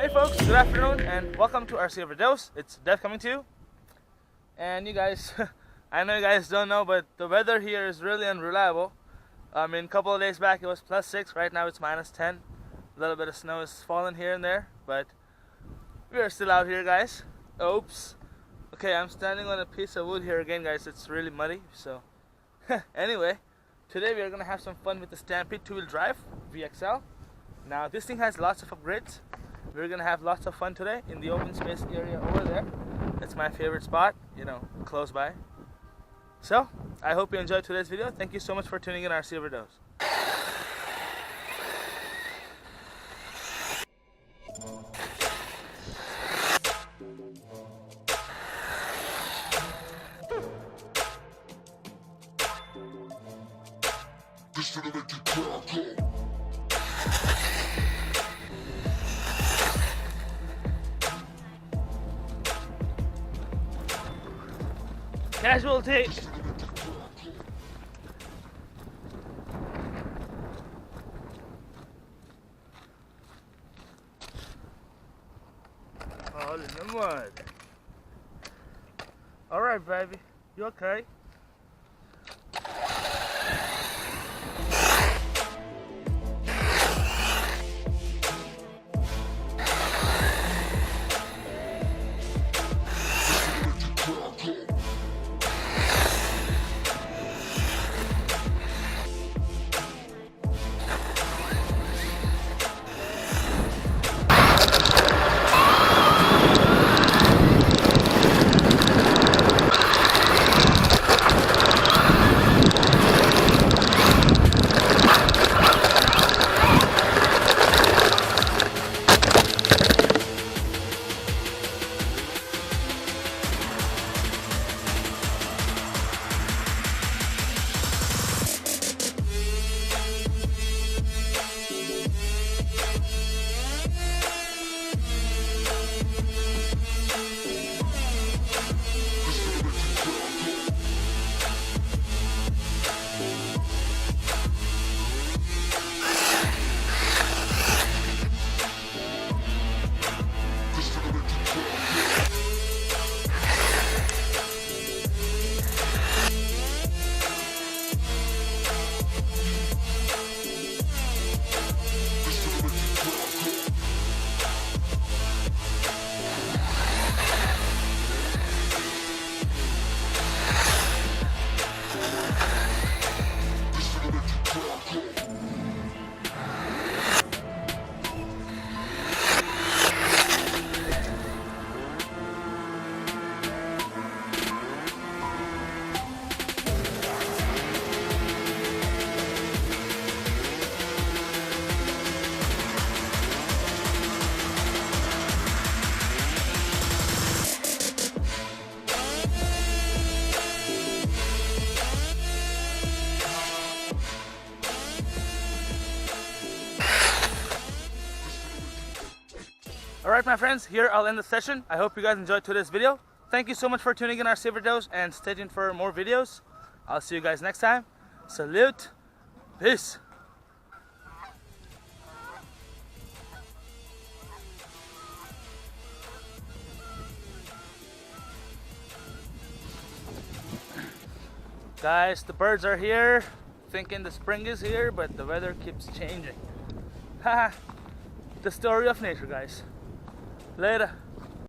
Hey folks, good afternoon and welcome to RC Overdose. It's Dev coming to you. And you guys, I know you guys don't know, but the weather here is really unreliable. I mean, a couple of days back it was +6, right now it's -10. A little bit of snow is falling here and there, but we are still out here, guys. Oops. Okay, I'm standing on a piece of wood here again, guys. It's really muddy, so anyway, today we are gonna have some fun with the Stampede 2-wheel drive VXL. Now this thing has lots of upgrades. We're gonna have lots of fun today in the open space area over there. That's my favorite spot, you know, close by. So I hope you enjoyed today's video. Thank you so much for tuning in RC Overdose. Casualty. All in the mud. All right, baby. You okay? Alright my friends, here I'll end the session. I hope you guys enjoyed today's video. Thank you so much for tuning in our Overdose and stay tuned for more videos. I'll see you guys next time. Salute. Peace. Guys, the birds are here, thinking the spring is here, but the weather keeps changing. Haha. The story of nature, guys. Later.